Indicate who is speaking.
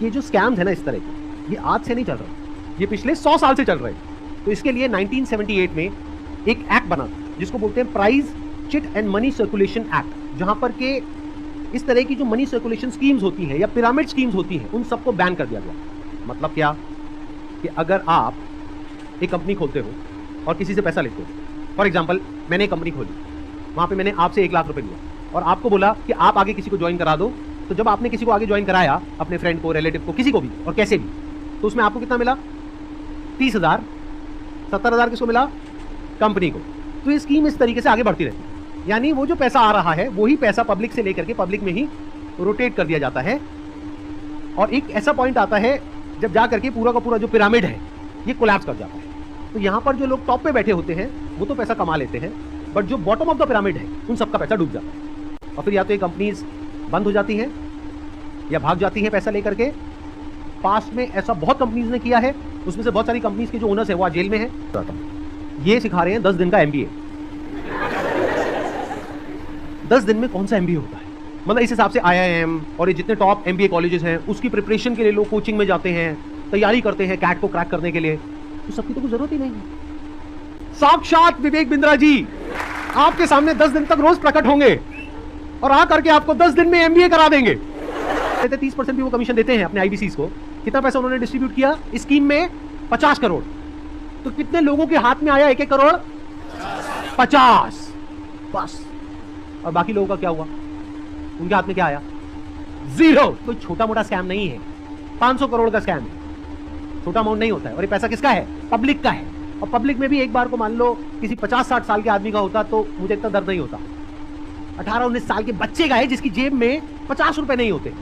Speaker 1: ये जो स्कैम्स है ना इस तरह के, ये आज से नहीं चल रहा, ये पिछले 100 साल से चल रहे हैं। तो इसके लिए 1978 में एक एक्ट बना जिसको बोलते हैं prize chit and money circulation act, जहां पर के इस तरह की जो मनी सर्कुलेशन स्कीम्स होती हैं या पिरामिड स्कीम्स होती हैं उन सबको बैन कर दिया गया। मतलब क्या कि अगर आप एक कंपनी खोलते हो और किसी से पैसा लेते हो, फॉर एग्जांपल मैंने एक कंपनी खोली, वहां पे मैंने आपसे 1 लाख रुपए लिया और आपको बोला कि आप आगे किसी को ज्वाइन करा दो। तो जब आपने किसी को आगे ज्वाइन कराया, अपने फ्रेंड को, रिलेटिव को, किसी को भी और कैसे भी, तो उसमें आपको कितना मिला? 30,000। 70,000 किसको मिला? कंपनी को। तो ये स्कीम इस तरीके से आगे बढ़ती रहती है, यानी वो जो पैसा आ रहा है वही पैसा पब्लिक से लेकर के पब्लिक में ही रोटेट कर दिया जाता है। और एक ऐसा पॉइंट आता है जब जा करके पूरा का पूरा जो पिरामिड है ये कोलैप्स कर जाता है। तो यहाँ पर जो लोग टॉप पे बैठे होते हैं वो तो पैसा कमा लेते हैं, बट जो बॉटम ऑफ द पिरामिड है उन सबका पैसा डूब जाता है और फिर या तो ये कंपनीज बंद हो जाती हैं या भाग जाती हैं पैसा लेकर के। पास्ट में ऐसा बहुत कंपनीज ने किया है, उसमें से बहुत सारी कंपनीज के जो ओनर्स है वो आज जेल में है। ये सिखा रहे हैं 10 दिन का MBA। 10 दिन में कौन सा MBA होता है? मतलब इस हिसाब से IIM और ये जितने टॉप MBA कॉलेजेस हैं उसकी प्रिपरेशन के लिए लोग कोचिंग में जाते हैं, तैयारी करते हैं कैट को क्रैक करने के लिए, तो सबकी तो कोई जरूरत ही नहीं है। साक्षात विवेक बिंद्रा जी आपके सामने 10 दिन तक रोज प्रकट होंगे और आ करके आपको 10 दिन में MBA करा देंगे। 30% भी वो कमीशन देते हैं अपने IBCs को। कितना पैसा उन्होंने डिस्ट्रीब्यूट किया इस स्कीम में? 50 करोड़। तो कितने लोगों के हाथ में आया 1-1 करोड़? 50 बस। और बाकी लोगों का क्या हुआ? उनके हाथ में क्या आया? 0। कोई छोटा मोटा स्कैम नहीं है, 500 करोड़ का स्कैम है, छोटा अमाउंट नहीं होता है। और ये पैसा किसका है? पब्लिक का है। और पब्लिक में भी एक बार को मान लो किसी 50-60 साल के आदमी का होता तो मुझे इतना दर्द नहीं होता। 18-19 साल के बच्चे का है जिसकी जेब में 50 रुपए नहीं होते।